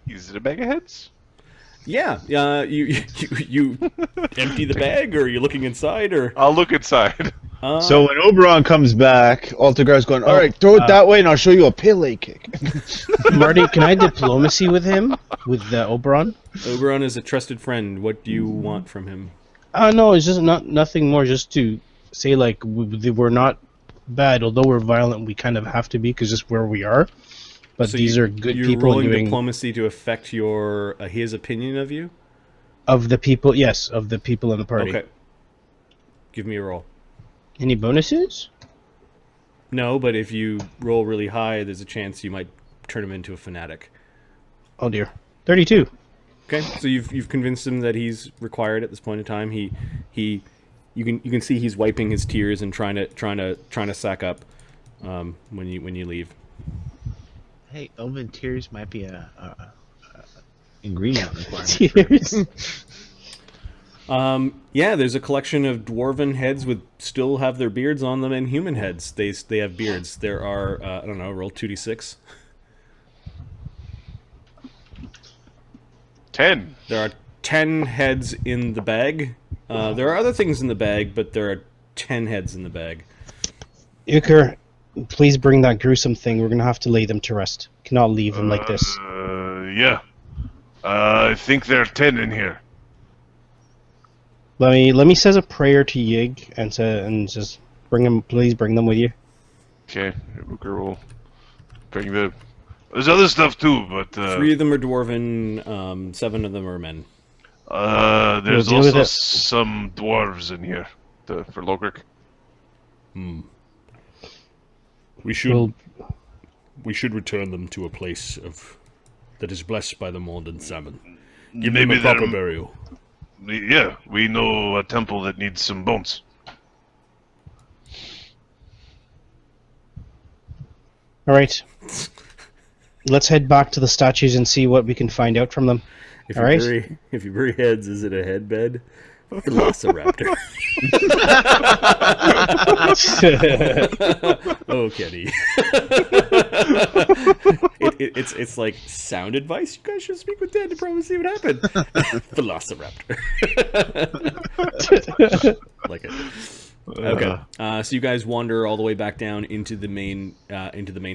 Is it a bag of heads? Yeah, you empty the bag, or are you looking inside, or? I'll look inside. So when Oberon comes back, Altagar's going, all right, throw it that way and I'll show you a Pele kick. Marty, can I diplomacy with him? With Oberon? Oberon is a trusted friend. What do you want from him? No, it's just nothing more. Just to say, like, we're not bad, although we're violent. We kind of have to be because just where we are. But So these are good you're people rolling doing diplomacy to affect your his opinion of you. of the people. Yes, of the people in the party. Okay. Give me a roll. Any bonuses? No, but if you roll really high, there's a chance you might turn him into a fanatic. Oh dear, 32. Okay, so you've convinced him that he's required at this point in time. You can see he's wiping his tears and trying to sack up when you leave. Hey, Elven tears might be a ingredient requirement. Cheers. Yeah, there's a collection of dwarven heads with still have their beards on them, and human heads. They have beards. There are I don't know, roll 2d6. 10. There are 10 heads in the bag. There are other things in the bag, but there are 10 heads in the bag. Ukher, please bring that gruesome thing. We're gonna have to lay them to rest. Cannot leave them like this. Yeah. I think there are 10 in here. Let me says a prayer to Yig and just bring them. Please bring them with you. Okay, Ukher will bring the... There's other stuff too, but... 3 of them are dwarven, 7 of them are men. There's We'll deal with also it. some dwarves in here for Logric. We should Well, return them to a place that is blessed by the mold and salmon. Give Maybe them a proper they're- burial. Yeah, we know a temple that needs some bones. all right. Let's head back to the statues and see what we can find out from them. If All you right. if you bury heads, is it a head bed? Velociraptor. Oh, Kenny. It's like sound advice. You guys should speak with Dan to probably see what happened. Velociraptor. Like it. Okay. So you guys wander all the way back down into the main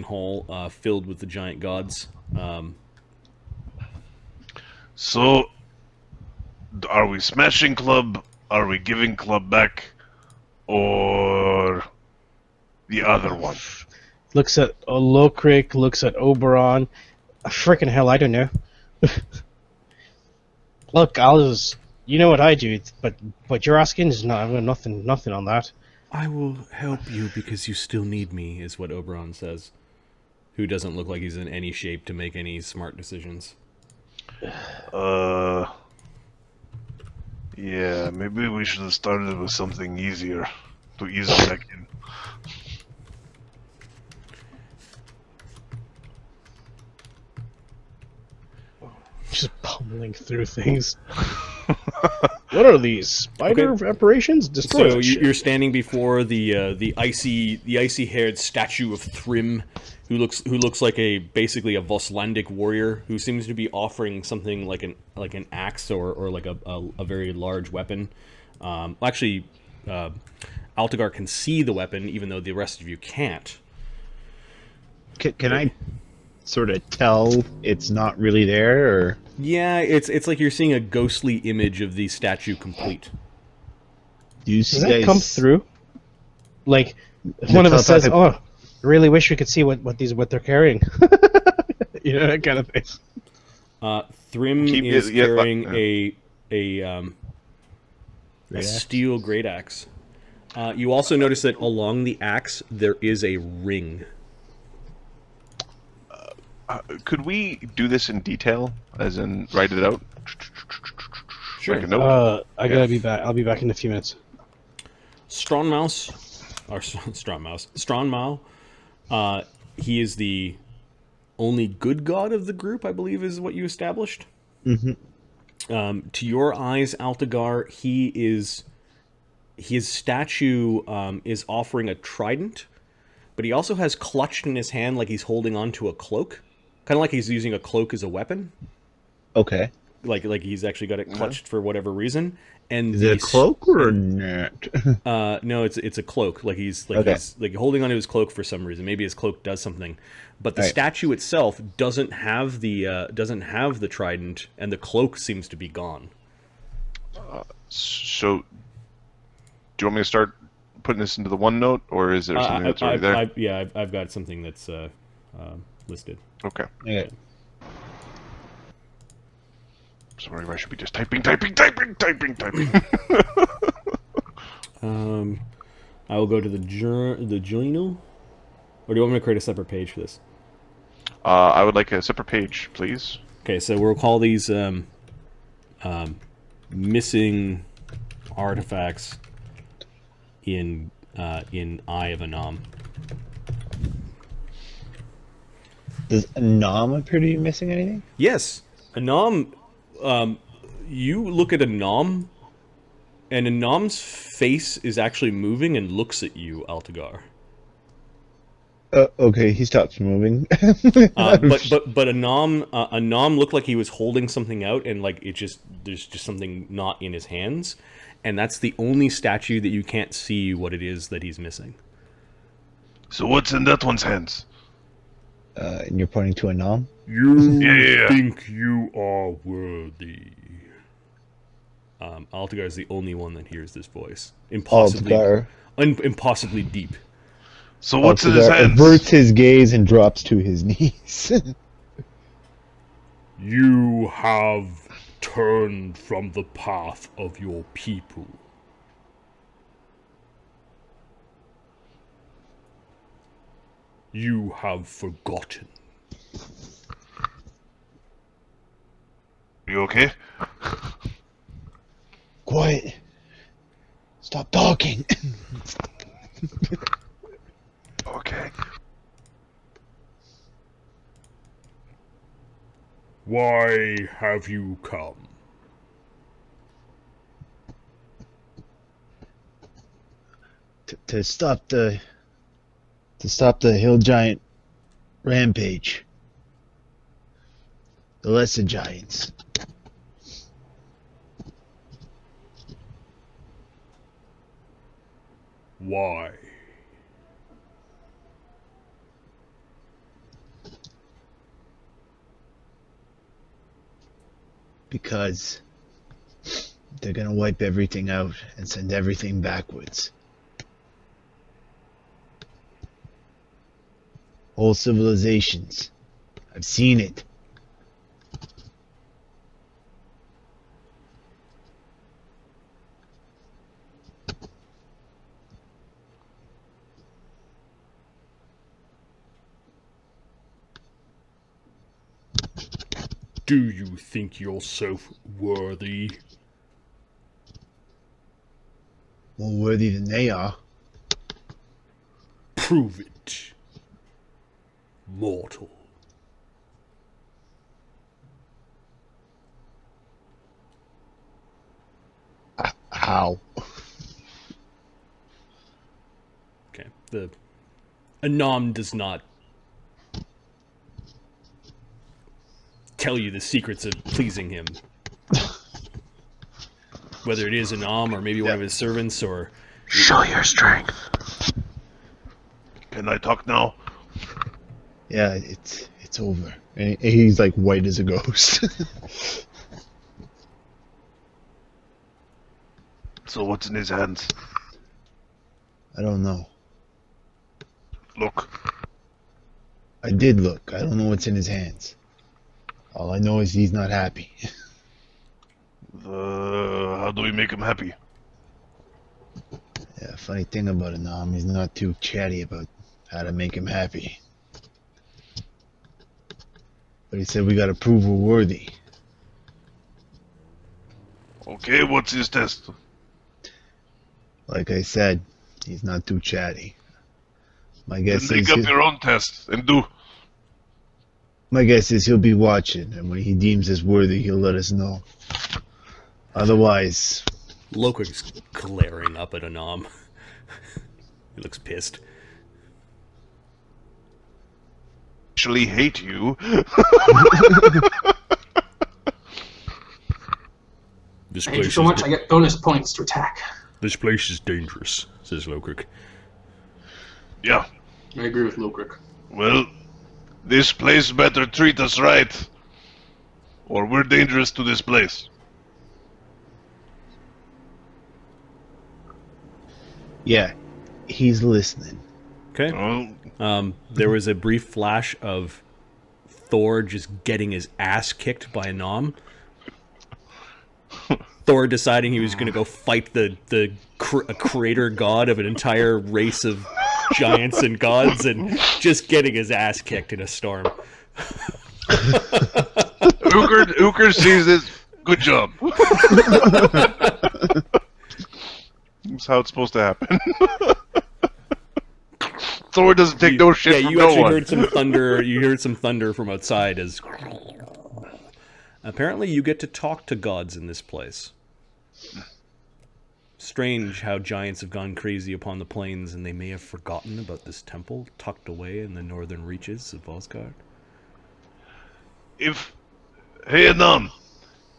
hall, filled with the giant gods. So, are we smashing club? Are we giving club back? Or the other one? Looks at Lokrik, looks at Oberon. Freaking hell, I don't know. Look, you know what I do, but what you're asking is not nothing on that. I will help you because you still need me, is what Oberon says. Who doesn't look like he's in any shape to make any smart decisions. Yeah, maybe we should have started with something easier to ease it back in. Just pummeling through things. What are these spider apparitions? Destroy So that shit. you're standing before the icy haired statue of Thrym, who looks like basically a Voslandic warrior who seems to be offering something like an axe or like a very large weapon. Altagar can see the weapon even though the rest of you can't. Can I sort of tell it's not really there, or Yeah, it's like you're seeing a ghostly image of the statue complete. do you Does see that guys? come through? Like, one of us says, telepathic- "Oh, I really wish we could see what they're carrying." You know, that kind of thing. Thrym Keep is it- yeah, carrying but- a Great axe. steel great axe. You also notice that along the axe there is a ring. Could we do this in detail, as in write it out? Sure. Make a note. I gotta be back. I'll be back in a few minutes. Strongmouse, he is the only good god of the group, I believe, is what you established. Mm-hmm. To your eyes, Altagar, his statue is offering a trident, but he also has clutched in his hand like he's holding onto a cloak, kind of like he's using a cloak as a weapon. Okay. Like he's actually got it clutched for whatever reason. And Is it a cloak or a net? no, it's a cloak. Like he's Okay. he's like holding onto his cloak for some reason. Maybe his cloak does something, but the Right. statue itself doesn't have the trident, and the cloak seems to be gone. So, do you want me to start putting this into the OneNote, or is there something that's already there? I've got something that's listed. Okay. Okay. Sorry, I should be just typing. I will go to the journal, or do you want me to create a separate page for this? I would like a separate page, please. Okay, so we'll call these missing artifacts in Eye of Annam. Does Annam appear to be missing anything? Yes, Annam. You look at Annam, and Annam's face is actually moving and looks at you, Altagar. Okay, he stops moving. But Annam looked like he was holding something out, and like there's just something not in his hands, and that's the only statue that you can't see what it is that he's missing. So what's in that one's hands? And you're pointing to Annam? Yeah. Think you are worthy. Altagar is the only one that hears this voice. Altagar. Impossibly deep. So what's in his Altagar hands? averts his gaze and drops to his knees. You have turned from the path of your people. You have forgotten. You okay? Quiet. Stop talking. Okay. Why have you come? To stop the hill giant rampage. The lesser giants. Why? Because they're gonna wipe everything out and send everything backwards. Whole civilizations. I've seen it. Do you think yourself worthy? More worthy than they are. Prove it, mortal. How? Okay. The Annam does not tell you the secrets of pleasing him. Whether it is Annam or maybe one of his servants or... Show your strength. Can I talk now? Yeah, it's over. And he's like white as a ghost. So what's in his hands? I don't know. Look. I did look. I don't know what's in his hands. All I know is he's not happy. How do we make him happy? Yeah, funny thing about Annam, he's not too chatty about how to make him happy. But he said we gotta prove we're worthy. Okay, what's his test? Like I said, he's not too chatty. My guess Then is make up your own test and do. my guess is he'll be watching, and when he deems us worthy, he'll let us know. Otherwise, Lokig's glaring up at Annam. He looks pissed. Actually hate you. This Thank you so much. I get bonus points to attack. This place is dangerous, says Lokrik. Yeah. I agree with Lokrik. Well, this place better treat us right, or we're dangerous to this place. Yeah, he's listening. Okay. Well, There was a brief flash of Thor just getting his ass kicked by Annam. Thor deciding he was going to go fight a creator god of an entire race of giants and gods, and just getting his ass kicked in a storm. Ukher sees this. Good job. That's how it's supposed to happen. Thor doesn't take no shit from you no actually one. heard some thunder. You heard some thunder from outside as. Apparently, you get to talk to gods in this place. Strange how giants have gone crazy upon the plains, and they may have forgotten about this temple tucked away in the northern reaches of Vosgard. Hey Annam,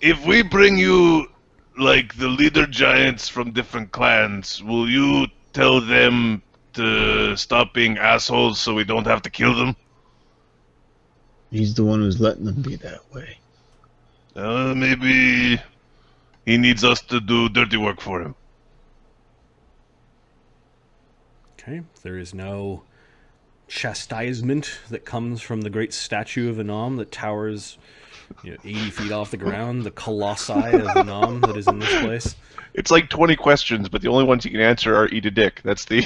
if we bring you, like, the leader giants from different clans, will you tell them to stop being assholes so we don't have to kill them? He's the one who's letting them be that way. Maybe he needs us to do dirty work for him. Okay, there is no chastisement that comes from the great statue of Annam that towers 80 feet off the ground, the colossi of Annam that is in this place. It's like 20 questions, but the only ones you can answer are eat a dick. That's the...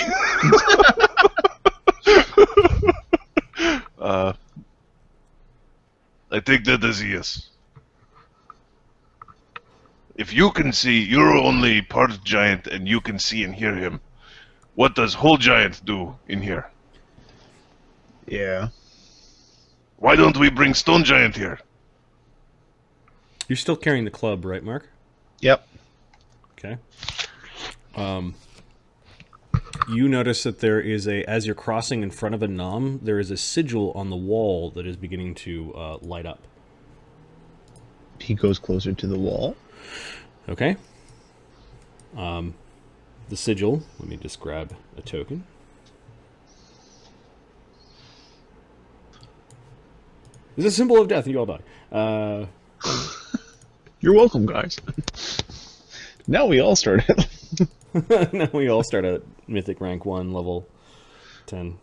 I think that is a yes. If you can see, you're only part giant and you can see and hear him. What does whole giant do in here? Yeah. Why don't we bring stone giant here? You're still carrying the club, right, Mark? Yep. Okay. You notice that there is as you're crossing in front of Annam, there is a sigil on the wall that is beginning to light up. He goes closer to the wall. Okay. The sigil, let me just grab a token. It's a symbol of death, and you all die. You're welcome, guys. Now we all started. Now we all start at Mythic rank 1, level 10.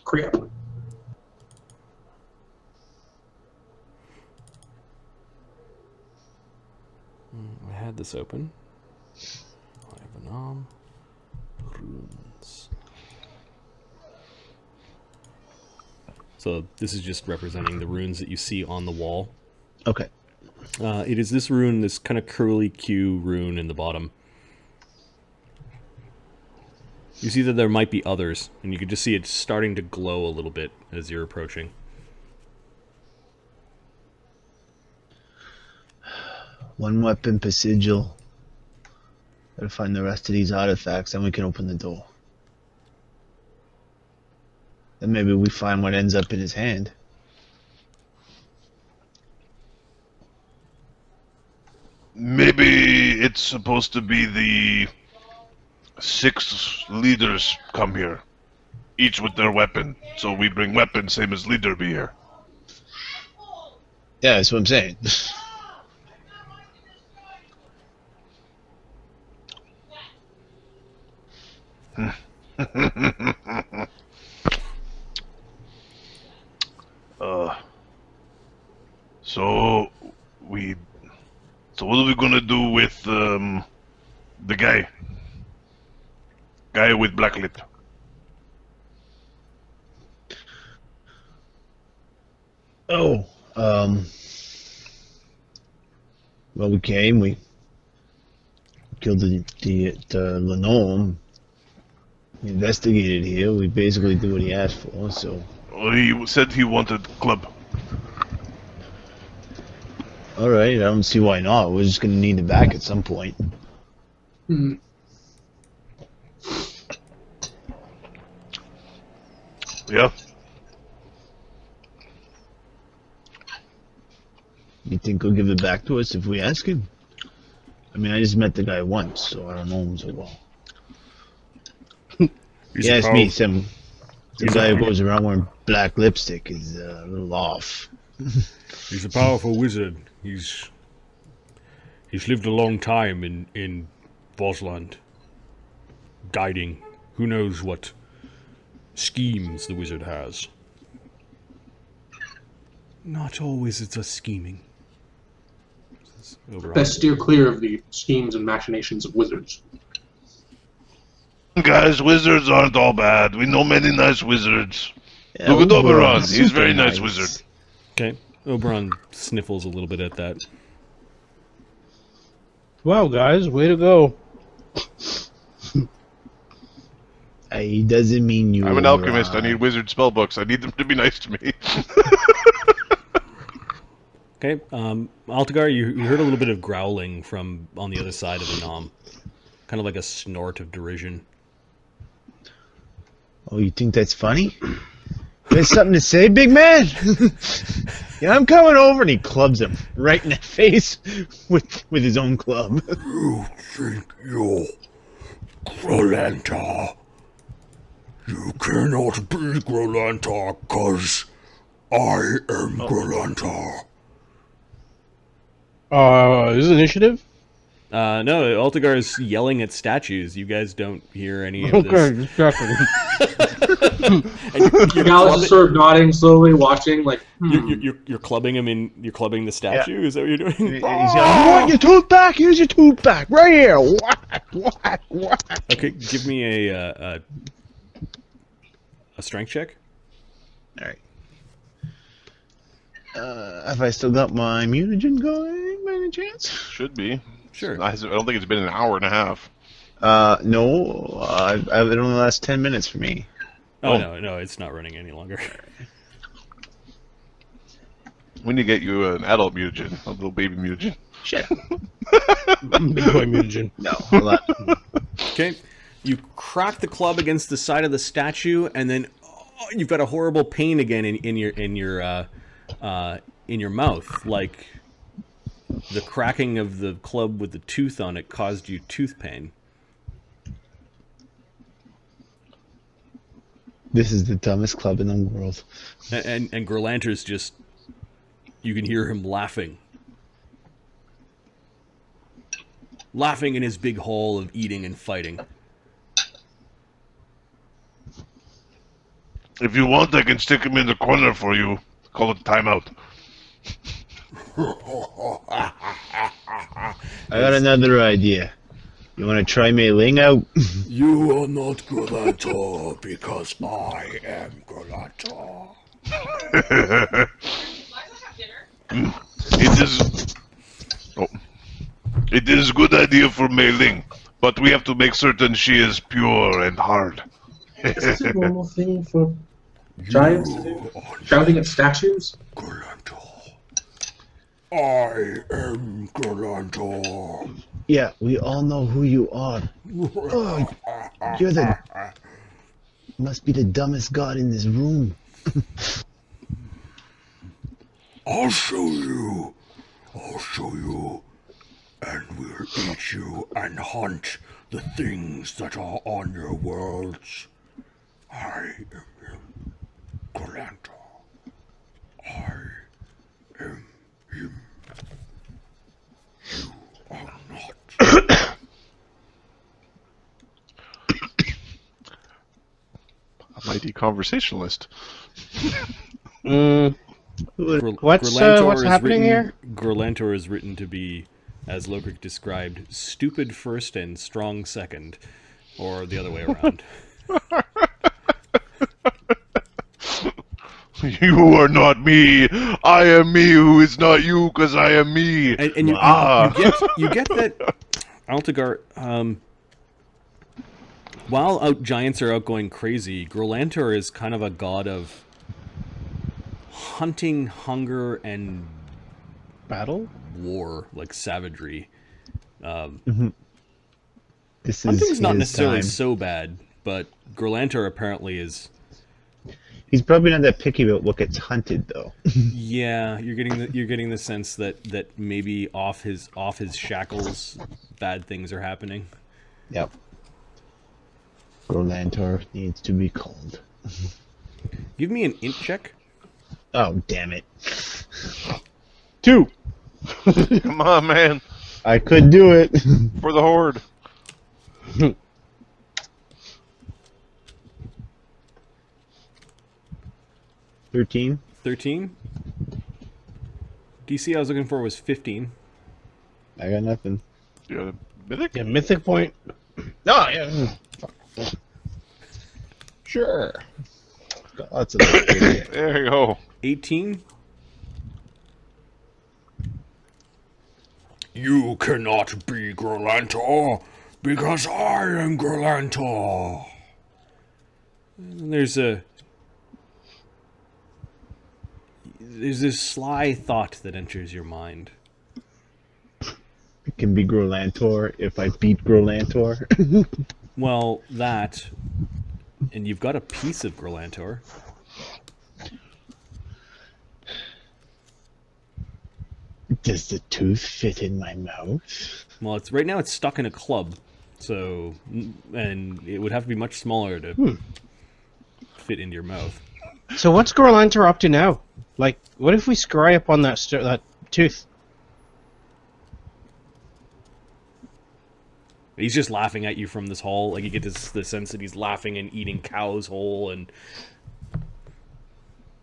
Crap. I had this open. I have Annam. Runes. So this is just representing the runes that you see on the wall. Okay. It is this rune, this kind of curly Q rune in the bottom. You see that there might be others, and you can just see it starting to glow a little bit as you're approaching. One weapon per sigil. Gotta find the rest of these artifacts, then we can open the door. Then maybe we find what ends up in his hand. Maybe it's supposed to be the 6 leaders come here, each with their weapon. So we bring weapons, same as leader be here. Yeah, that's what I'm saying. So what are we gonna do with the guy with black lip? Oh, well, we came, we killed the Lemmy-O, we investigated here, we basically did what he asked for, so... Well, he said he wanted club. Alright, I don't see why not, we're just gonna need it back at some point. Hmm. Yeah. You think he'll give it back to us if we ask him? I mean, I just met the guy once, so I don't know him so well. He's Yeah, a it's power- me. Some he's guy a- who goes around wearing black lipstick is a little off. He's a powerful wizard. He's lived a long time in Vosland, guiding who knows what schemes the wizard has. Not all wizards are scheming. Oberon. Best steer clear of the schemes and machinations of wizards. Guys, wizards aren't all bad. We know many nice wizards. Yeah, Look at Oberon. Oberon's He's super very nice wizard. Okay, Oberon sniffles a little bit at that. Wow, guys, way to go. He doesn't mean you. I'm an Oberon. alchemist. I need wizard spell books. I need them to be nice to me. Okay, Altagar, you heard a little bit of growling from on the other side of Annam. Kind of like a snort of derision. Oh, you think that's funny? You got something to say, big man? Yeah, I'm coming over, and he clubs him right in the face with his own club. You think you're Grolanta? You cannot be Grolanta, 'cause I am Grolanta. Is it initiative? No, Altagar is yelling at statues. You guys don't hear any of Okay, this. just checking. And you're, Galath is sort of nodding slowly, watching, like, you're clubbing him in. You're clubbing the statue. Is that what you're doing? He's yelling, "You want your tooth back? Here's your tooth back, right here." Whack, whack, whack. Okay, give me a strength check. All right. Have I still got my mutagen going by any chance? Should be. Sure. I don't think it's been an hour and a half. No. It only lasts 10 minutes for me. Oh no, it's not running any longer. We need to get you an adult mutagen, a little baby mutagen. Shit. Big boy mutagen. No, hold on. Okay, you crack the club against the side of the statue, and then you've got a horrible pain again in your mouth, like the cracking of the club with the tooth on it caused you tooth pain. This is the dumbest club in the world. And Grollanter's just, you can hear him laughing in his big hole of eating and fighting. If you want, I can stick him in the corner for you. Call it timeout. I got another idea. You want to try Mei Ling out? You are not Grolanta, because I am Grolanta. It is. Oh, it is a good idea for Mei Ling, but we have to make certain she is pure and hard. is this a normal thing for giants to do? Shouting at statues? Grolanta. I am Grolanta. Yeah, we all know who you are. Oh, you're the... Must be the dumbest god in this room. I'll show you. And we'll eat you and hunt the things that are on your worlds. I am Grolanta. I am him. You are not. A mighty conversationalist. What's happening here? Grollantor is written to be, as Lokrik described, stupid first and strong second, or the other way around. You are not me. I am me who is not you, because I am me. And you get that Altagar, while giants are out going crazy, Grollantor is kind of a god of hunting, hunger, and Battle? war, like savagery. This is Hunting's not his necessarily time. so bad, but Grollantor apparently is. He's probably not that picky about what gets hunted, though. Yeah, you're getting the sense that maybe off his shackles, bad things are happening. Yep. Grolantor needs to be called. Give me an int check. Oh, damn it. 2. Come on, man. I could do it. For the horde. 13. 13. DC I was looking for was 15. I got nothing. You got a mythic? Yeah, mythic point. Oh, yeah. Sure. Got lots of that. There you go. 18. You cannot be Grolantor, because I am Grolantor. And there's this sly thought that enters your mind. It can be Grolantor if I beat Grolantor. Well, that, and you've got a piece of Grolantor. Does the tooth fit in my mouth? Well, it's right now it's stuck in a club, so, and it would have to be much smaller to fit into your mouth. So what's Grolantor up to now? Like, what if we scry up on that that tooth? He's just laughing at you from this hall. Like, you get the sense that he's laughing and eating cows whole, and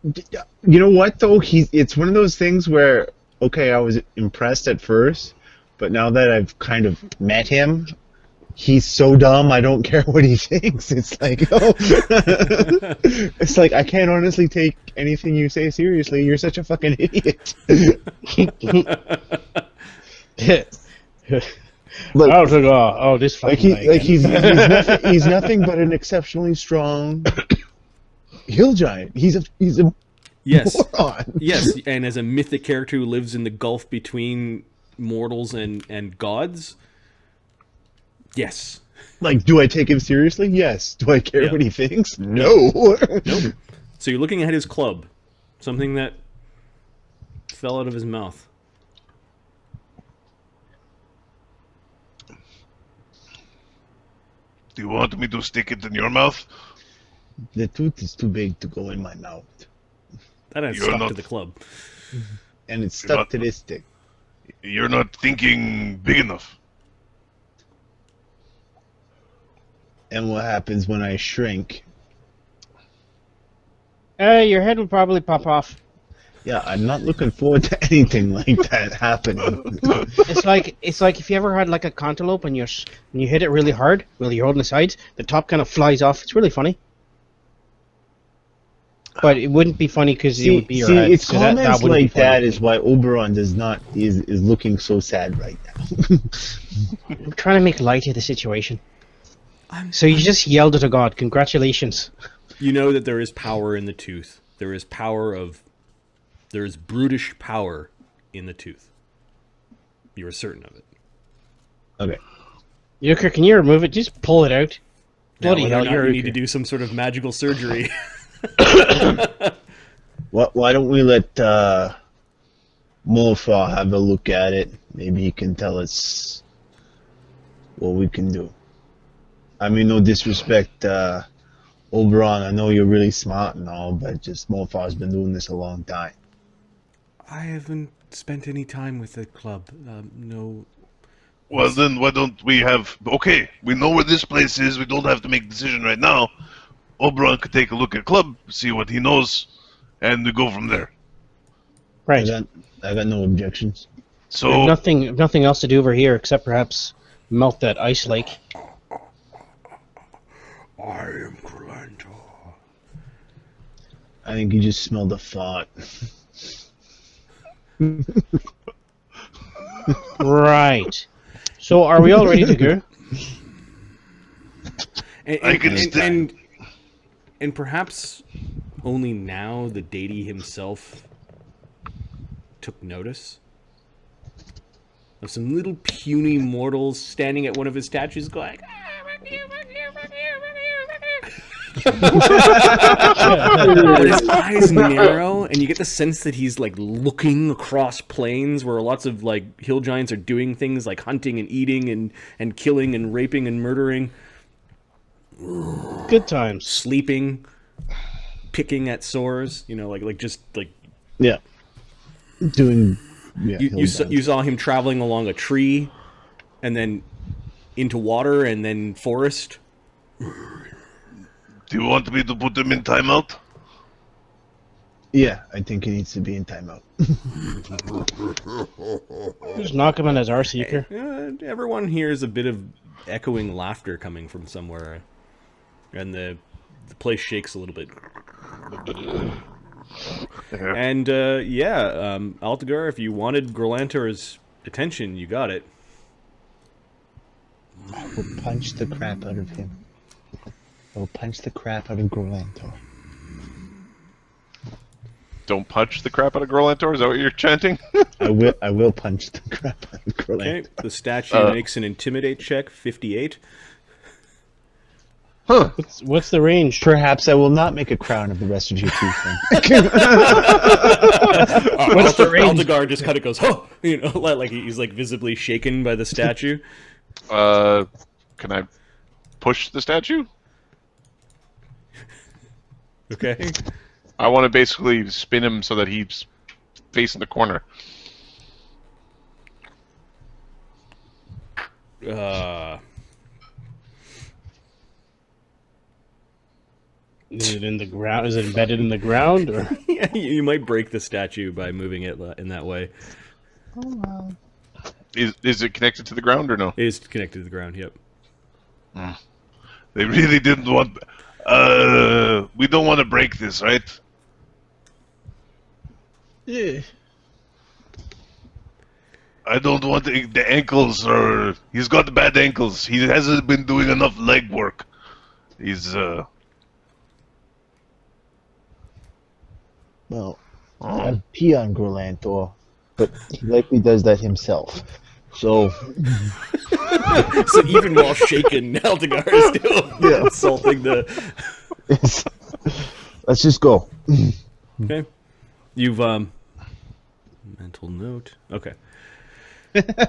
You know what, though? It's one of those things where, okay, I was impressed at first, but now that I've kind of met him, he's so dumb, I don't care what he thinks. It's like, oh. It's like, I can't honestly take anything you say seriously. You're such a fucking idiot. Like, Altagar. Oh, this like, fucking guy he's nothing but an exceptionally strong hill giant. He's a yes, moron. yes, and as a mythic character who lives in the gulf between mortals and gods, yes. Like, do I take him seriously? Yes. Do I care Yeah. what he thinks? No. Nope. So you're looking at his club, something that fell out of his mouth. Do you want me to stick it in your mouth? The tooth is too big to go in my mouth. That had You're stuck not- to the club. And it's You're stuck not- to this stick. You're not thinking big enough. And what happens when I shrink? Your head will probably pop off. Yeah, I'm not looking forward to anything like that happening. It's like if you ever had like a cantaloupe and you hit it really hard while you're holding the sides, the top kind of flies off. It's really funny. But it wouldn't be funny because it would be your head. It's so that comments wouldn't be like funny. that is why Oberon is looking so sad right now. I'm trying to make light of the situation. So you just yelled at a god. Congratulations. You know that there is power in the tooth. There is brutish power in the tooth. You are certain of it. Okay. Ukher, can you remove it? Just pull it out. Bloody Whether or hell, not you're you need to Ukher. do some sort of magical surgery. Why don't we let Morfa have a look at it? Maybe he can tell us what we can do. I mean, no disrespect, Oberon. I know you're really smart and all, but just Morfa's been doing this a long time. I haven't spent any time with the club. No. Well, then why don't we have... Okay, we know where this place is. We don't have to make a decision right now. Oberon could take a look at club, see what he knows, and we go from there. Right. I got no objections. So, Nothing else to do over here except perhaps melt that ice lake. I am Grolantor. I think you just smelled a fart. Right. So are we all ready to go? I can stand. And perhaps only now the deity himself took notice of some little puny mortals standing at one of his statues going, "Ah, fuck you, fuck you, fuck you, fuck you, fuck But his eyes narrow, and you get the sense that he's like looking across plains where lots of like hill giants are doing things like hunting and eating and killing and raping and murdering, Good times. sleeping, picking at sores. You know, like just like Yeah. Doing. Yeah. you saw him traveling along a tree, and then into water, and then forest. Do you want me to put him in timeout? Yeah, I think he needs to be in timeout. Just knock him on his arse, Ukher. Everyone hears a bit of echoing laughter coming from somewhere, and the place shakes a little bit. And Altagar, if you wanted Grolantor's attention, you got it. I will punch the crap out of him. I will punch the crap out of Grolantor. Don't punch the crap out of Grolantor. Is that what you're chanting? I will punch the crap out of Grolantor. Okay, the statue makes an intimidate check, 58. Huh. What's the range? Perhaps I will not make a crown of the rest of your teeth then. What's the range? Altagar just kind of goes, "Huh," you know, like he's like visibly shaken by the statue. Can I push the statue? Okay. I want to basically spin him so that he's facing the corner. Is it in the ground? Is it embedded in the ground? Or Yeah, you might break the statue by moving it in that way. Is it connected to the ground or no? It is connected to the ground. Yep. They really didn't want... we don't want to break this, right? yeah. I don't want the ankles, or... He's got bad ankles. He hasn't been doing enough leg work. He's, Well, I'd pee on Grolantor, but he likely does that himself. So, So even while shaken, Altagar is still insulting the. let's just go. Okay. You've mental note. Okay.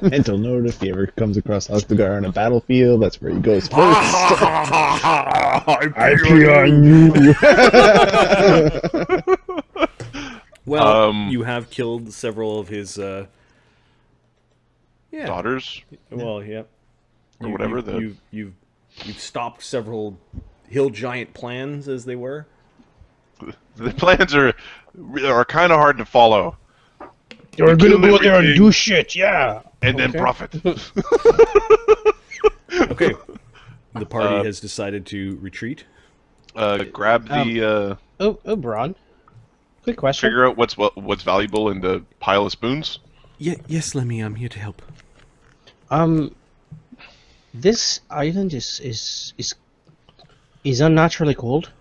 Mental note: if he ever comes across Altagar on a battlefield, that's where he goes first. I pee on you. Well, you have killed several of his. Daughters? Well, yeah. Or whatever You've stopped several hill giant plans, as they were. The plans are kind of hard to follow. You're kill gonna go there and everything. do shit, yeah. and then profit. Okay. The party has decided to retreat. Grab the Oh, Braun. Quick question. figure out what's valuable in the pile of spoons. Yes, Lemmy, I'm here to help. This island is unnaturally cold,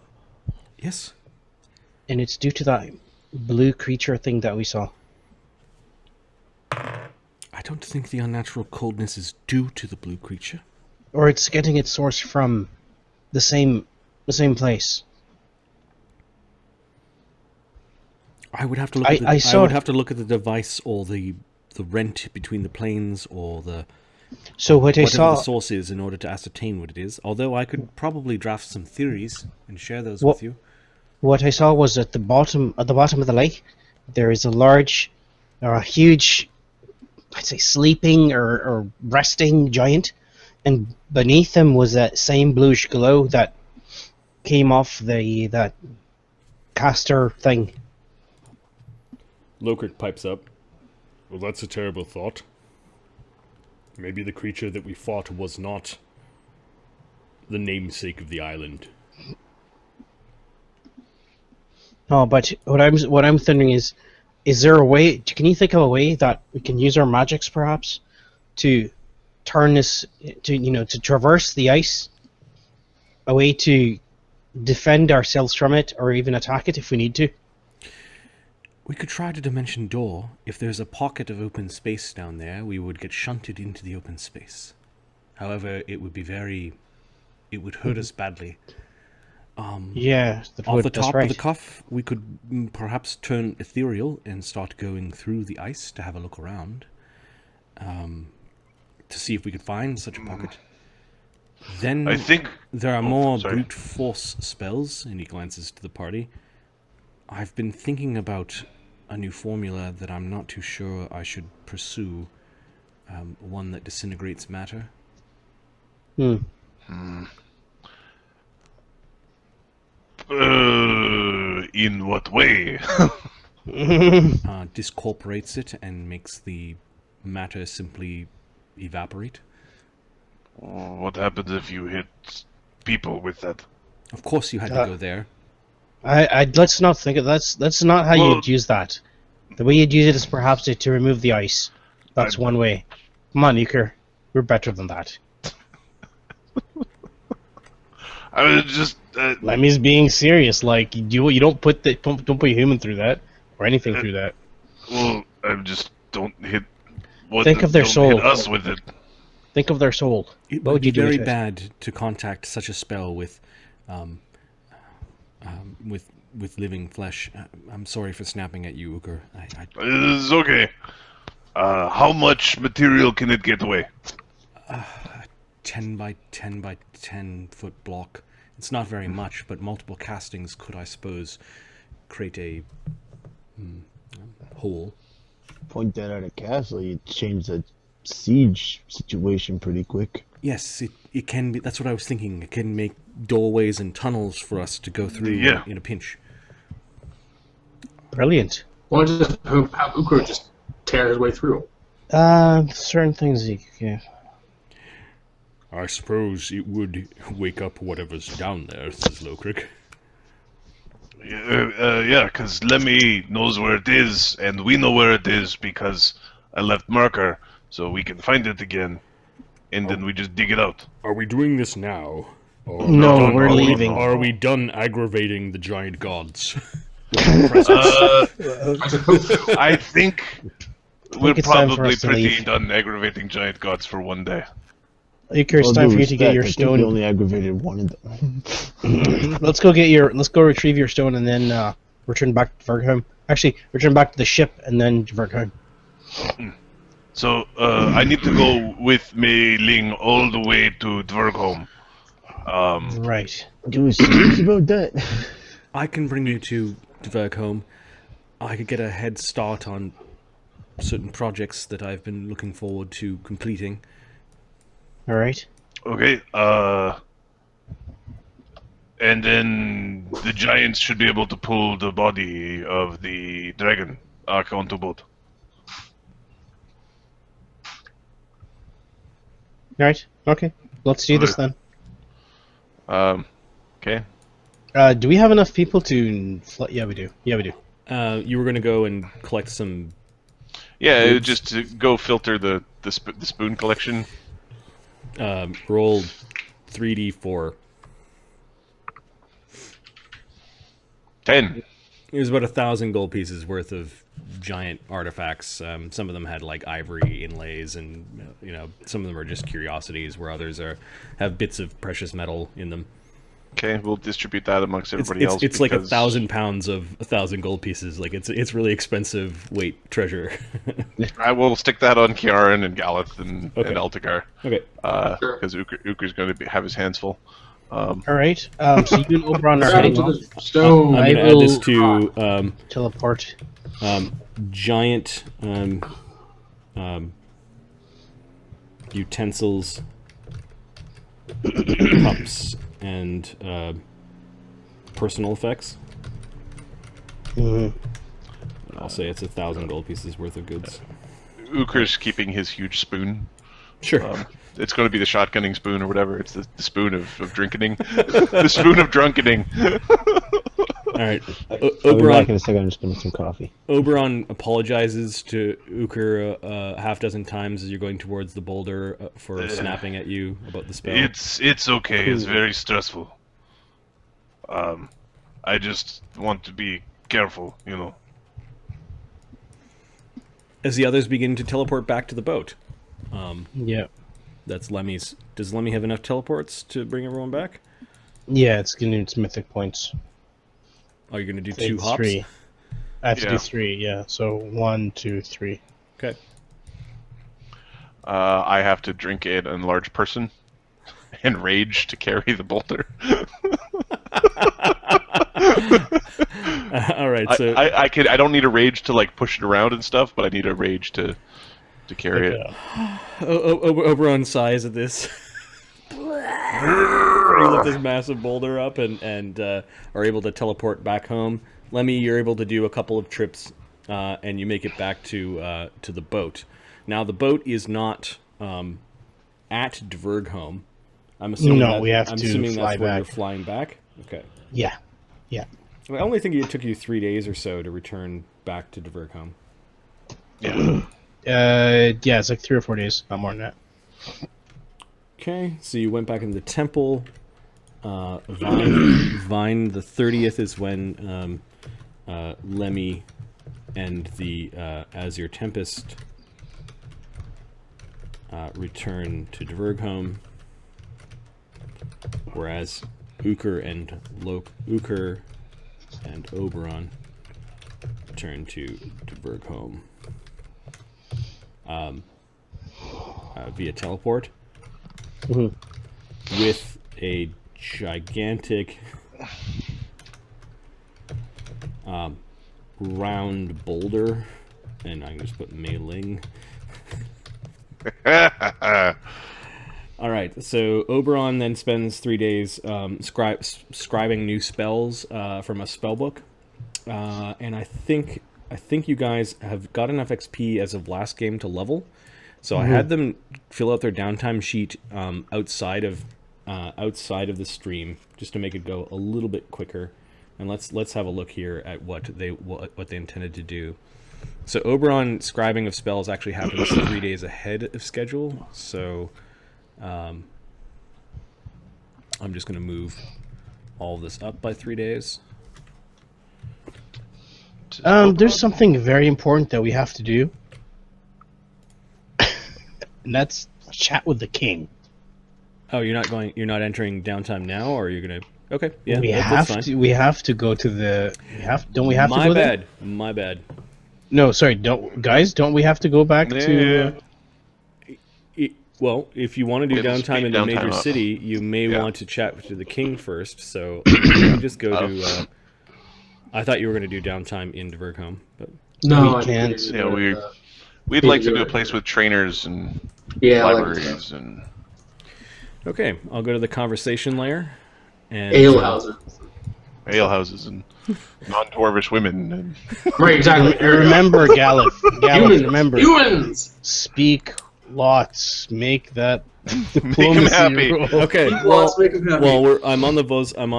Yes. and it's due to that blue creature thing that we saw. I don't think the unnatural coldness is due to the blue creature. Or it's getting its source from the same place. I would have to look. I would have to look at the device or the rent between the planes or the So what I whatever saw, the source is in order to ascertain what it is. Although I could probably draft some theories and share those with you. what I saw was at the bottom of the lake, there is a large, or a huge, I'd say sleeping or resting giant, and beneath him was that same bluish glow that came off that caster thing. Lokert pipes up. Well, that's a terrible thought. Maybe the creature that we fought was not the namesake of the island. No, but what I'm thinking is there a way? Can you think of a way that we can use our magics, perhaps, to turn this to traverse the ice, a way to defend ourselves from it, or even attack it if we need to? We could try to dimension door. If there's a pocket of open space down there, we would get shunted into the open space. However, it would hurt us badly. Yeah, Off the that's top right. of the cuff, we could perhaps turn ethereal and start going through the ice to have a look around, to see if we could find such a pocket. Then I think there are oh, more sorry. brute force spells, and he glances to the party. I've been thinking about a new formula that I'm not too sure I should pursue, one that disintegrates matter. in what way? Discorporates it and makes the matter simply evaporate. What happens if you hit people with that? Of course, you had to go there. Let's not think of that's not how Well- you'd use that. The way you'd use it is perhaps to remove the ice. That's one way. Come on, Ukher. We're better than that. I was just Lemmy's being serious. Like you don't put a human through that or anything through that. well, I just don't hit. What Think of their don't soul. Hit us with it. Think of their soul. It What would would you be do very with it? bad to contact such a spell with living flesh. I'm sorry for snapping at you, Ukher. It's okay. How much material can it get away? 10 by 10 by 10 foot block. It's not very much, but multiple castings could, I suppose, create a hole. Point that at a castle, you change the siege situation pretty quick. Yes, it can be. That's what I was thinking. It can make doorways and tunnels for us to go through Yeah. in a pinch. Brilliant. Why don't you just have Ukher just tear his way through? Certain things. Yeah. I suppose it would wake up whatever's down there, says Lokrik. Yeah, because Lemmy knows where it is, and we know where it is because I left marker, so we can find it again, and then we just dig it out. Are we doing this now? Or No, done- we're are we- leaving. Are we done aggravating the giant gods? Uh, I suppose so. I think we're it's time for probably us to pretty leave. done aggravating giant gods for one day. Ukher, it's All time due for you to get respect, your I think we stone. only aggravated one of them. Let's go retrieve your stone and then return back to Dvergholme. Actually, return back to the ship and then Dvergholme. So, I need to go with Mei Ling all the way to Dvergholme. Right. Do we serious about that? I can bring you to Dvergholme. I could get a head start on certain projects that I've been looking forward to completing. All right. Okay, and then the giants should be able to pull the body of the dragon onto boat. All right. Okay. Let's do this then. Okay. Do we have enough people to? Yeah, we do. Yeah, we do. You were going to go and collect some. Yeah, just to go filter the spoon collection. Roll 3d4. 10. It was about 1,000 gold pieces worth of giant artifacts. Some of them had like ivory inlays, and some of them are just curiosities, where others have bits of precious metal in them. Okay, we'll distribute that amongst everybody else. It's like because 1,000 pounds of 1,000 gold pieces. Like it's really expensive weight treasure. I will stick that on Kiaran and Galath and Okay. Altagar. Okay. Sure. Because Ukr's going to have his hands full. All right. So you and Oberon are Grab heading to off. the stone. I'm I going to add this will- to Teleport. giant utensils, cups, and personal effects. Mhm. I'll say it's 1,000 gold pieces worth of goods. Ukr's keeping his huge spoon. Sure. It's going to be the shotgunning spoon or whatever. It's the spoon of drinking. The spoon of drunkening. All right. I'll be back Oberon, in a second. I'm just gonna make some coffee. Oberon apologizes to Ukher a half dozen times as you're going towards the boulder for snapping at you about the spell. It's okay. It's very stressful. I just want to be careful, As the others begin to teleport back to the boat. Yeah. That's Lemmy's. Does Lemmy have enough teleports to bring everyone back? Yeah, it's gonna need its mythic points. Oh, you're gonna do It's 2 hops? 3. I have to Yeah. do 3. Yeah. So 1, 2, 3. Okay. I have to drink an enlarged person and rage to carry the boulder. All right, so I don't need a rage to like push it around and stuff, but I need a rage to carry it. Oberon sighs at this. You lift this massive boulder up and are able to teleport back home. Lemmy, you're able to do a couple of trips, and you make it back to the boat. Now the boat is not at Dvergholme. I'm assuming No, we have I'm to assuming fly that's where you're back. flying back. Okay. Yeah. Yeah. I only think it took you 3 days or so to return back to Dvergholme. Yeah. Yeah, it's like 3 or 4 days. Not more than that. Okay, so you went back into the temple. Vine the 30th is when Lemmy and the Azure Tempest return to Dvergholme, whereas Ukher and Oberon return to Dvergholme via teleport. With a gigantic round boulder, and I can just put mailing. All right, so Oberon then spends 3 days scribing new spells from a spell book, and I think you guys have got enough XP as of last game to level. So I had them fill out their downtime sheet outside of the stream just to make it go a little bit quicker. And let's have a look here at what they intended to do. So Oberon scribing of spells actually happens 3 days ahead of schedule. So I'm just going to move all of this up by 3 days. There's something very important that we have to do. And that's chat with the king. Oh, you're not entering downtime now, or you're gonna? Okay, yeah, we that's have fine. to. We have to go to the. Don't we have to go there? My bad. No, sorry. Don't we have to go back to? Well, if you want to do Yeah, let's downtime speed in the downtime major up. city, you may Yeah. want to chat to the king first. So you just go to. I thought you were going to do downtime in Dvergholme, but No, We I can't. figured Yeah, it was, we'd like to do a place with trainers and yeah, I like libraries and okay, I'll go to the conversation layer. And ale houses. alehouses and non-dwarvish women. And Right, exactly. Remember, Galath. Humans. Remember. Humans. Speak lots. Make that make him diplomacy happy. roll. Okay, Let's make 'em happy. well, I'm on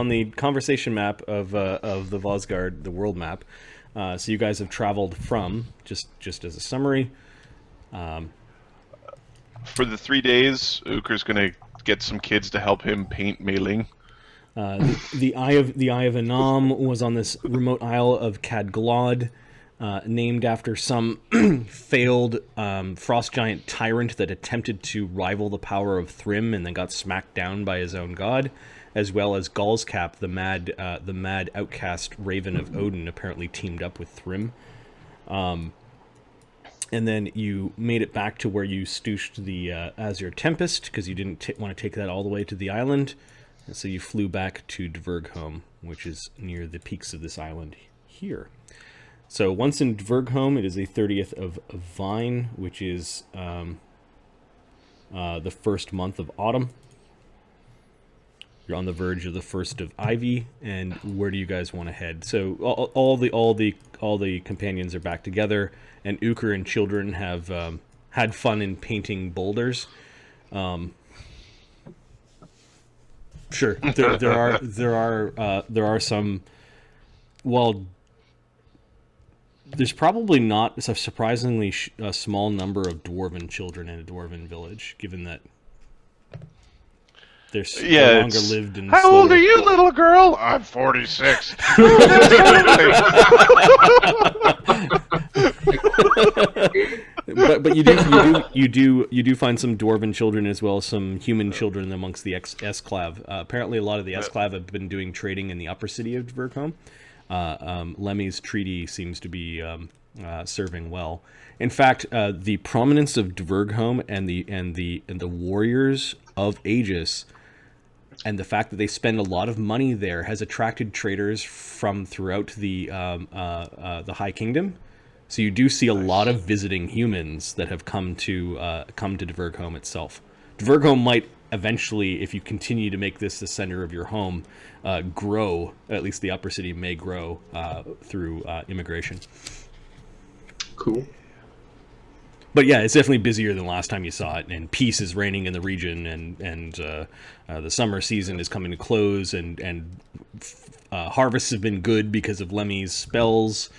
the conversation map of the Vosgard, the world map. So you guys have traveled from just as a summary. For the 3 days, Ukher's gonna get some kids to help him paint Mei-Ling. The Eye of Annam was on this remote isle of Cadglod, named after some failed frost giant tyrant that attempted to rival the power of Thrym and then got smacked down by his own god, as well as Galscap, the mad outcast raven of Odin, apparently teamed up with Thrym. And then you made it back to where you stooshed the Azure Tempest, because you didn't want to take that all the way to the island. And so you flew back to Dvergholme, which is near the peaks of this island here. So once in Dvergholme, it is the 30th of Vine, which is the first month of autumn. You're on the verge of the first of Ivy, and where do you guys want to head? So all the companions are back together, and Ukher and children have had fun in painting boulders. Sure, there are some. Well, there's probably not a surprisingly small number of dwarven children in a dwarven village, given that they're no longer it's- lived in. How old are you, little girl? I'm 46. but you do find some dwarven children as well as some human children amongst the Esclav. Apparently, a lot of the Esclav have been doing trading in the upper city of Dvergholme. Lemmy's treaty seems to be serving well. In fact, the prominence of Dvergholme and the warriors of Aegis, and the fact that they spend a lot of money there, has attracted traders from throughout the High Kingdom. So you do see a lot of visiting humans that have come to Dvergholme itself. Dvergholme might eventually, if you continue to make this the center of your home, grow. At least the upper city may grow through immigration. Cool. But yeah, it's definitely busier than last time you saw it, and peace is reigning in the region, and the summer season is coming to close, and harvests have been good because of Lemmy's spells.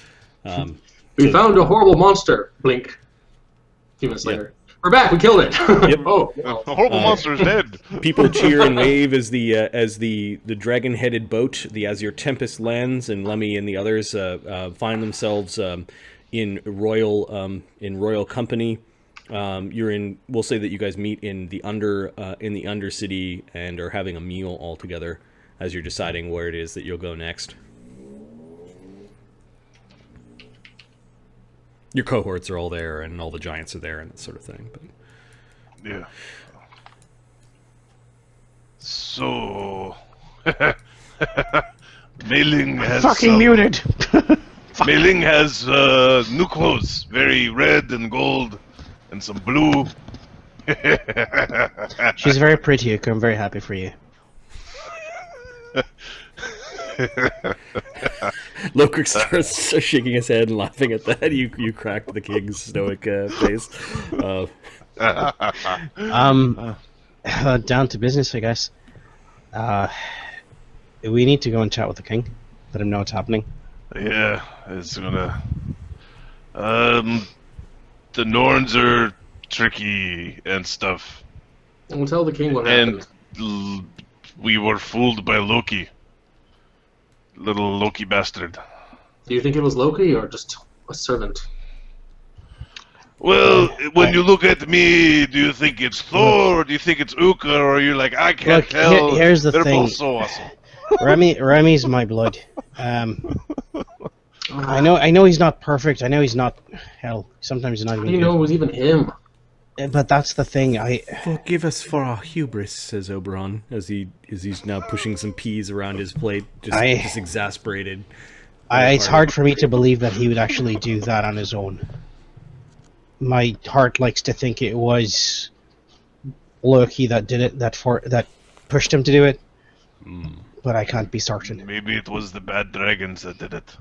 We found a horrible monster. Blink. A few minutes later. We're back. We killed it. Yep. Oh. The horrible monster is dead. People cheer and wave as the dragon-headed boat, the Azure Tempest, lands, and Lemmy and the others find themselves in royal company. We'll say that you guys meet in the Undercity and are having a meal all together as you're deciding where it is that you'll go next. Your cohorts are all there, and all the giants are there, and that sort of thing. But Yeah. So, Mailing has Fucking muted. Mailing has new clothes, very red and gold, and some blue. She's very pretty, Ukher. I'm very happy for you. Lokrik starts shaking his head and laughing at that. You cracked the king's stoic face. Down to business, I guess. We need to go and chat with the king. Let him know what's happening. Yeah, it's gonna. The Norns are tricky and stuff, And we'll tell the king what and happened. we were fooled by Loki. Little Loki bastard. Do you think it was Loki or just a servant? Well, when you look at me, do you think it's Thor, or do you think it's Ukher, or you're like, I can't Look, tell. here's the They're thing. both so awesome. Remy's my blood. I know he's not perfect. I know he's not. Hell, sometimes he's not How even do you good. know it was even him? But that's the thing. Forgive us for our hubris, says Oberon, as he's now pushing some peas around his plate, just exasperated. It's hard for me to believe that he would actually do that on his own. My heart likes to think it was Loki that did it, that pushed him to do it. But I can't be certain. Maybe it was the bad dragons that did it.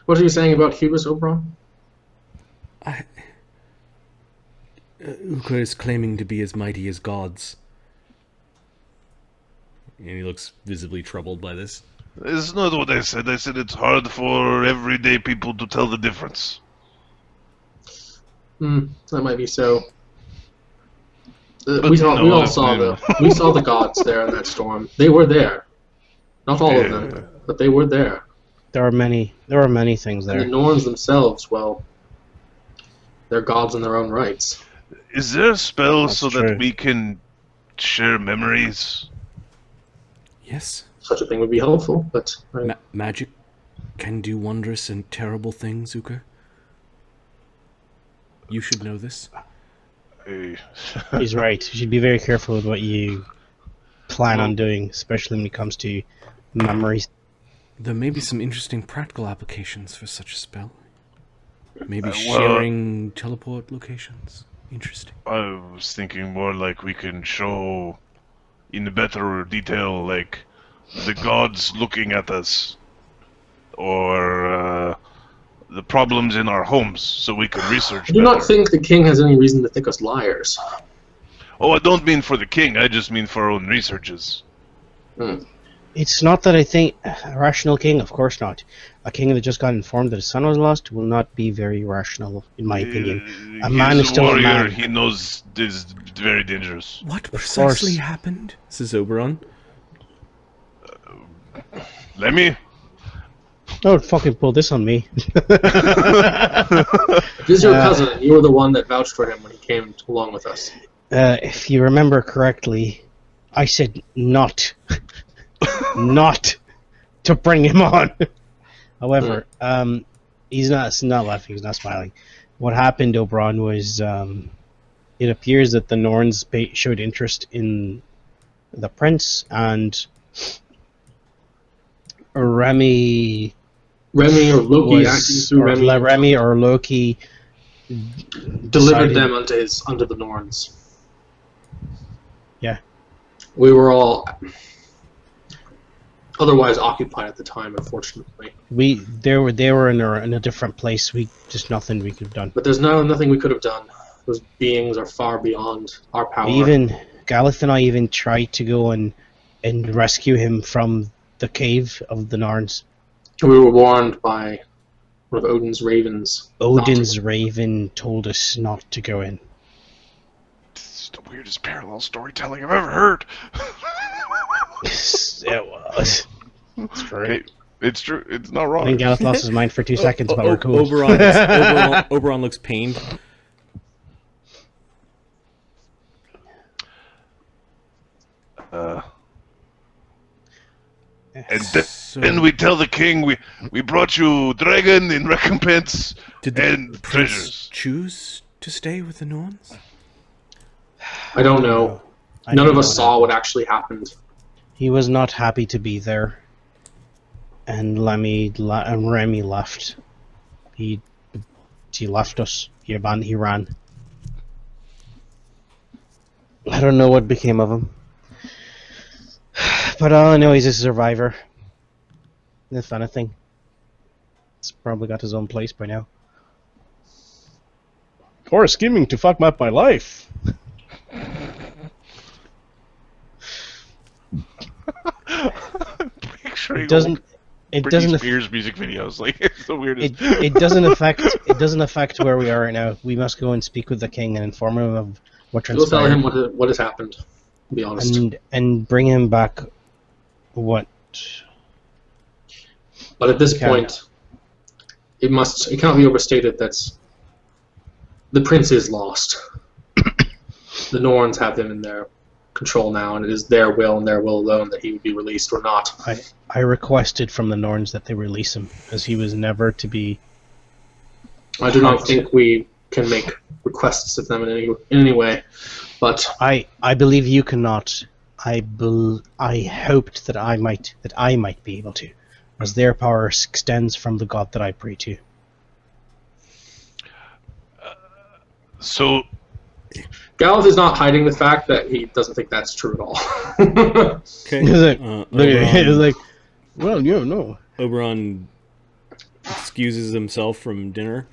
What are you saying about hubris, Oberon? Ukher is claiming to be as mighty as gods. And he looks visibly troubled by this. It's not what I said. I said it's hard for everyday people to tell the difference. That might be so. But We no, all saw we saw the gods there in that storm. They were there. Not all of them, but they were there. There are many things And the there. Norns themselves, well, they're gods in their own rights. Is there a spell That's so true. that we can share memories? Yes, Such a thing would be helpful, but magic can do wondrous and terrible things, Ukher. You should know this. Hey. He's right. You should be very careful with what you plan on doing, especially when it comes to memories. There may be some interesting practical applications for such a spell. Maybe well- sharing teleport locations. Interesting. I was thinking more like we can show in better detail, like the gods looking at us, or the problems in our homes, so we can research. I do better. not think the king has any reason to think us liars. Oh, I don't mean for the king. I just mean for our own researches. It's not that I think a rational king, of course not. A king that just got informed that his son was lost will not be very rational, in my opinion. A man He's is still a warrior. man. He knows this is very dangerous. What precisely happened? Says Oberon. Lemmy? Don't fucking pull this on me. This is your cousin, and you were the one that vouched for him when he came along with us. If you remember correctly, I said not to bring him on. However, he's not laughing, he's not smiling. What happened, Oberon, was it appears that the Norns showed interest in the prince, and Remy or Loki acting through Remy or Loki delivered them under the Norns. Yeah. We were all otherwise occupied at the time, unfortunately. They were in a different place. Nothing we could have done. But there's nothing we could have done. Those beings are far beyond our power. Even Galath and I even tried to go and rescue him from the cave of the Narns. We were warned by one of Odin's ravens. Odin's raven told us not to go in. This is the weirdest parallel storytelling I've ever heard. It was. It's true. Okay, it's true. It's not wrong. And Galath lost his mind for 2 seconds, but we're cool. Oberon looks pained. And then we tell the king we brought you dragon in recompense Did the and prince treasures. choose to stay with the Norns? I don't know. None of us saw what actually happened. He was not happy to be there, and Remy left. He left us. He ran. I don't know what became of him, but all I know he's a survivor. If anything, he's probably got his own place by now. Or scheming to fuck up my life. Picturing It doesn't. old It Britney doesn't. Spears music videos. Like, it's the weirdest. It doesn't affect. It doesn't affect where we are right now. We must go and speak with the king and inform him of what We'll tell him transpired, what has happened. To be honest. and bring him back. What? But at this Okay. point, it cannot be overstated that the prince is lost. The Norns have him in their control now, and it is their will and their will alone that he would be released or not. I requested from the Norns that they release him, as he was never to be. I do not think we can make requests of them in any way, but I believe you cannot. I hoped that I might be able to, as their power extends from the god that I pray to. So, Galath is not hiding the fact that he doesn't think that's true at all. Okay. He's like, he's like, well, you know. Oberon excuses himself from dinner.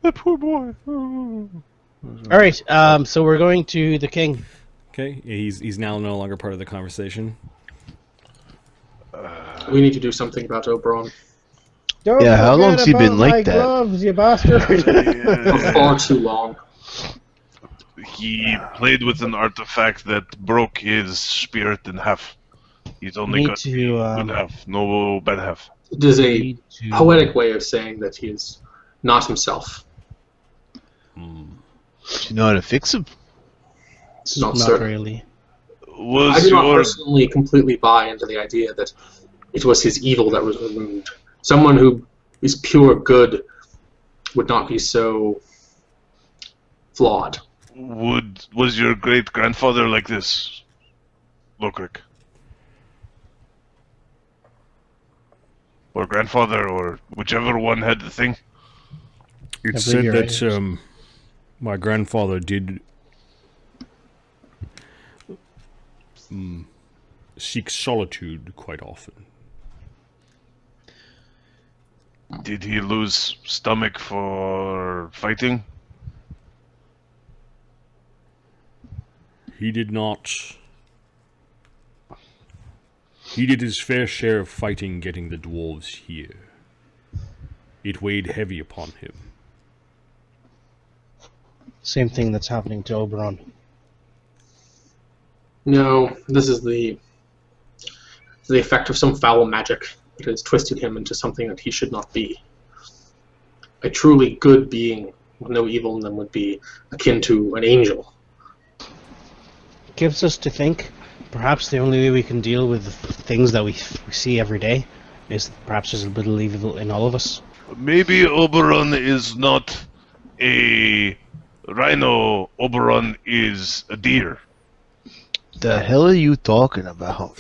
that poor boy. All right, so we're going to the king. Okay, he's now no longer part of the conversation. We need to do something about Oberon. Don't Yeah, how forget long's he been about like my that? gloves, you bastard. For far too long. He played with an artifact that broke his spirit in half. He's only Need got to, good half, no bad half. It is a Need to- poetic way of saying that he is not himself. Do you know how to fix him? Not Not certain. really. I Was do not your personally completely buy into the idea that it was his evil that was removed. Someone who is pure good would not be so flawed. was your great grandfather like this, Lokrik? Or grandfather, or whichever one had the thing? It's believe said you're that right. my grandfather did seek solitude quite often. Did he lose stomach for fighting? He did not. He did his fair share of fighting getting the dwarves here. It weighed heavy upon him. Same thing that's happening to Oberon. No, this is the effect of some foul magic. It has twisted him into something that he should not be. A truly good being with no evil in them would be akin to an angel. Gives us to think. Perhaps the only way we can deal with the things that we see every day is perhaps there's a little evil in all of us. Maybe Oberon is not a rhino. Oberon is a deer. The hell are you talking about?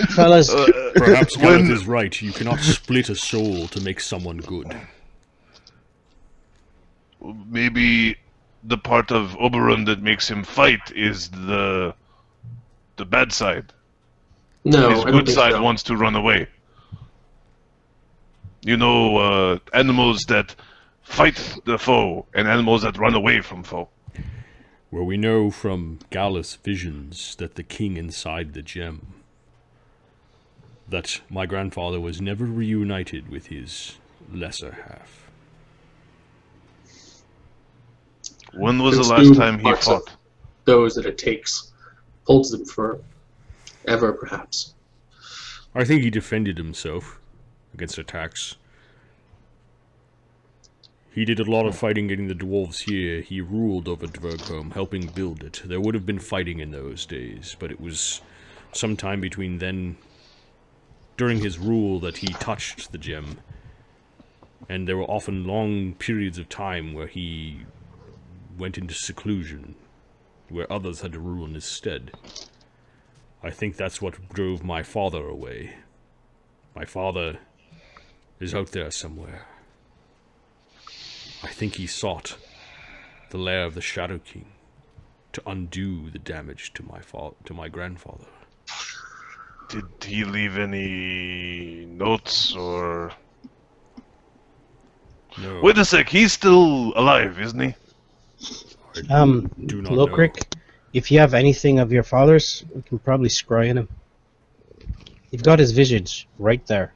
Fellas, Perhaps Galath is right. You cannot split a soul to make someone good. Maybe the part of Oberon that makes him fight is the bad side. No, His I don't good think side so. wants to run away. You know, animals that fight the foe and animals that run away from foe. Well, we know from Galath's visions that the king inside the gem, that my grandfather was never reunited with his lesser half. When was the Consume last time he parts of fought? those that it takes, holds them for ever, perhaps. I think he defended himself against attacks. He did a lot of fighting getting the dwarves here. He ruled over Dvergholme, helping build it. There would have been fighting in those days, but it was sometime between then, during his rule, that he touched the gem. And there were often long periods of time where he went into seclusion, where others had to rule in his stead. I think that's what drove my father away. My father is out there somewhere. I think he sought the lair of the Shadow King to undo the damage to my grandfather. Did he leave any notes or... No, Wait a sec, he's still alive, isn't he? I do not know. Lokrik, if you have anything of your father's, we can probably scry in him. You've got his visage right there.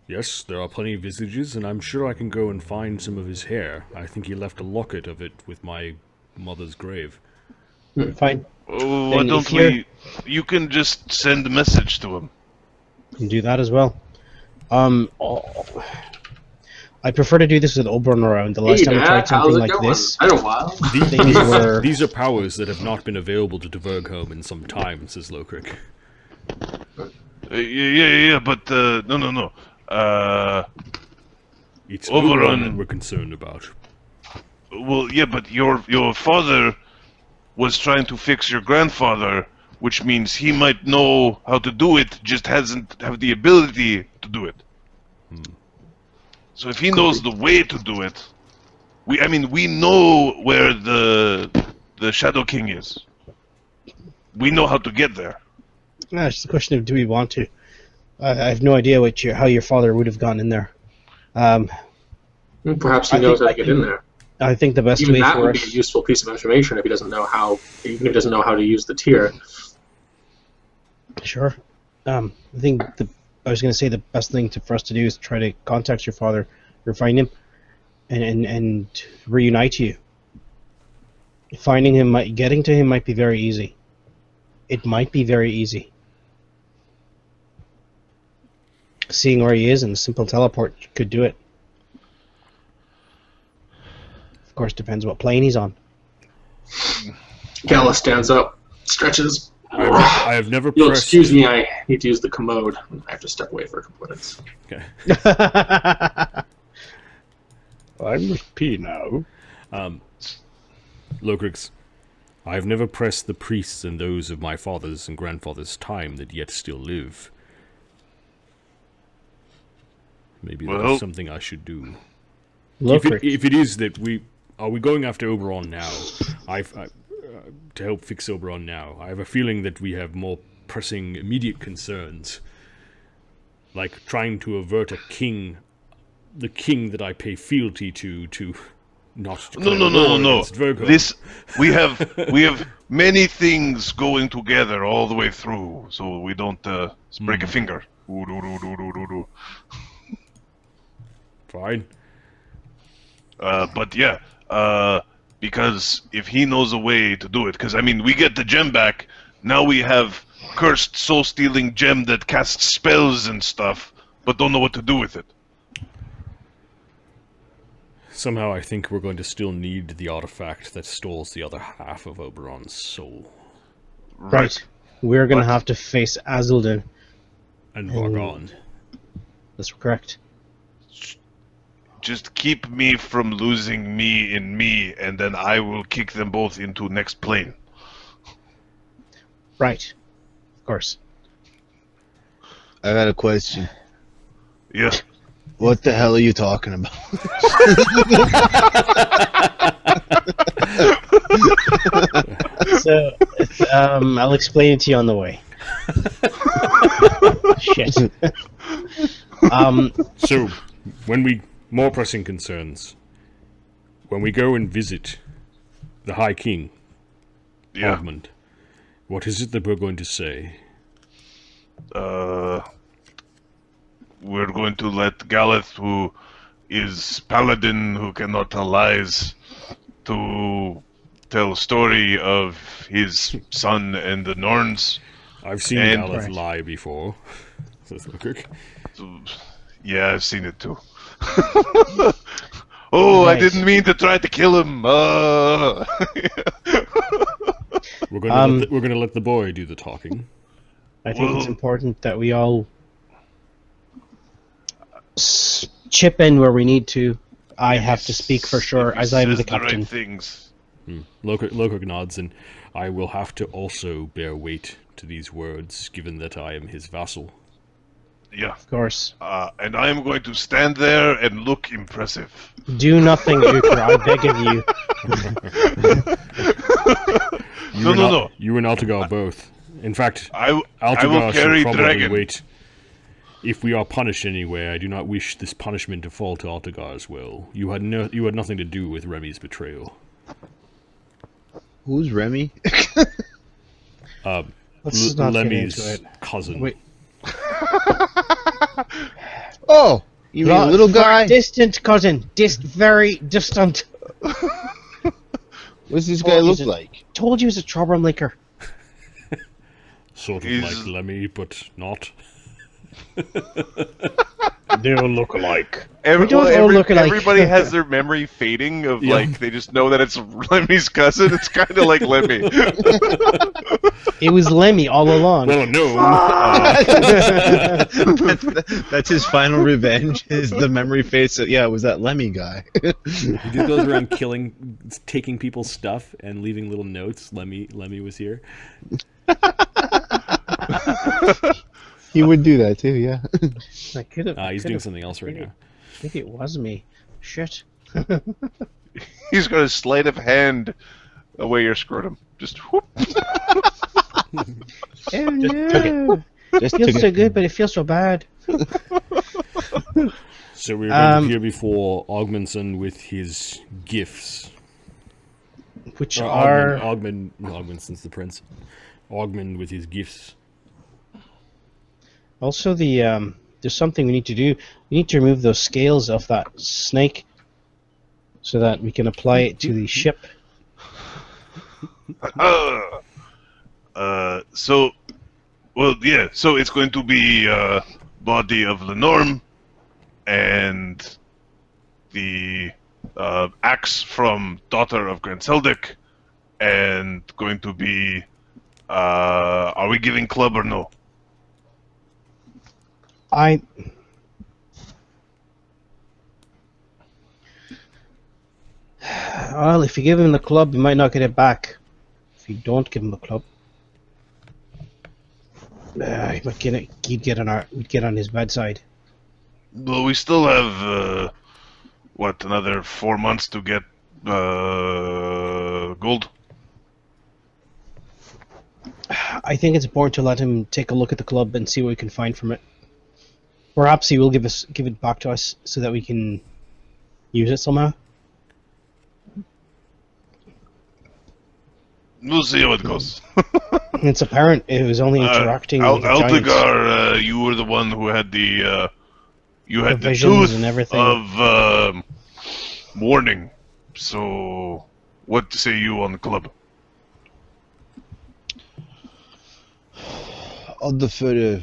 Yes, there are plenty of visages, and I'm sure I can go and find some of his hair. I think he left a locket of it with my mother's grave. Fine. Oh, why Then don't if you're- we... You can just send a message to him. You can do that as well. I prefer to do this with Oberon around. The last time we tried something like this, Been a while. things were... These are powers that have not been available to Dvergholme in some time, says Lokrik. Yeah, but, no. It's Oberon. Oberon that we're concerned about. Well, yeah, but your father was trying to fix your grandfather, which means he might know how to do it, just hasn't have the ability to do it. So if he knows the way to do it, we know where the Shadow King is. We know how to get there. It's the question of do we want to. I have no idea how your father would have gone in there. Perhaps he I knows think- how to get in there. I think the best Even way that for would be a us... useful piece of information if he doesn't know how. Even if he doesn't know how to use the tier. Sure. I think I was going to say the best thing for us to do is try to contact your father or find him and reunite you. Finding him, getting to him might be very easy. It might be very easy. Seeing where he is and a simple teleport could do it. Of course, depends what plane he's on. Galath stands up, stretches. I have never You'll pressed... excuse me, I need to use the commode. I have to step away for a couple minutes. Okay. I must pee now. Lokrix, I have never pressed the priests and those of my father's and grandfather's time that yet still live. Maybe Well- that's something I should do. Lokrik. If it is that are we going after Oberon now? To help fix Oberon now. I have a feeling that we have more pressing, immediate concerns, like trying to avert the king that I pay fealty to not declare war No. against Dvergholme. This we have many things going together all the way through, so we don't break a finger. Fine. But yeah, because if he knows a way to do it, because we get the gem back, Now we have cursed soul-stealing gem that casts spells and stuff, but don't know what to do with it. Somehow I think we're going to still need the artifact that stores the other half of Oberon's soul. Right. We're going to have to face Azulden. And Vargon. That's correct. Just keep me from losing me in me, and then I will kick them both into next plane. Right. Of course. I got a question. Yeah. What the hell are you talking about? So, I'll explain it to you on the way. Shit. So, more pressing concerns. When we go and visit the High King Ogmund, what is it that we're going to say? We're going to let Galath, who is paladin who cannot tell lies, to tell a story of his son and the Norns. I've seen Galath lie before. Says Ukher. Yeah, I've seen it too. Oh, I didn't mean to try to kill him. We're going to let the boy do the talking. I think it's important that we all chip in where we need to. I have to speak for sure, as I'm the captain. Right things. Lokok nods, and I will have to also bear weight to these words, given that I am his vassal. Yeah. Of course. And I am going to stand there and look impressive. Do nothing, Ukher, I beg of you. No. You and Altagar both. In fact, I will Altagar carry should probably dragon. wait. If we are punished anyway, I do not wish this punishment to fall to Altagar as well. You had nothing to do with Remy's betrayal. Who's Remy? Let's not get Lemmy's into it. cousin. Wait. Oh, you mean a little guy? Distant cousin. Very distant. What's this guy look like? Told you he was a troublemaker. Sort of like Lemmy, but not. They all look alike. Everybody has their memory fading of they just know that it's Lemmy's cousin. It's kind of like Lemmy. It was Lemmy all along. Well, no. That's his final revenge. Is the memory face? Yeah, it was that Lemmy guy. He just goes around taking people's stuff and leaving little notes. Lemmy was here. He would do that too, yeah. I could have. He's doing something else right now. Maybe it was me. Shit. He's got a sleight of hand away your scrotum. Just whoop. Oh no! Just It feels so good, but it feels so bad. So we're going to hear before Ogmundson with his gifts. Which Or are... Ogmundson's the prince. Ogmund with his gifts. Also, there's something we need to do. We need to remove those scales off that snake so that we can apply it to the ship. So it's going to be body of Lenorm and the axe from daughter of Granseldic, and going to be are we giving club or no? Well, if you give him the club, you might not get it back. If you don't give him the club, we'd get on his bedside. Well, we still have another 4 months to get gold. I think it's important to let him take a look at the club and see what we can find from it. Perhaps he will give it back to us so that we can use it somehow. We'll see how it goes. It's apparent it was only interacting with the giants. Altagar, you were the one who had the the visions tooth and everything. of warning. So, what say you on the club? I'll defer to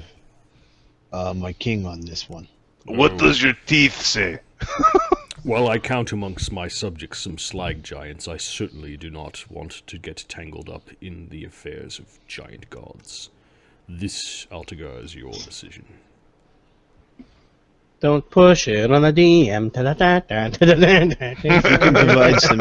my king on this one. What does your teeth say? Well, I count amongst my subjects some slag giants. I certainly do not want to get tangled up in the affairs of giant gods. This, Altagar, is your decision. Don't push it on the DM. You can provide some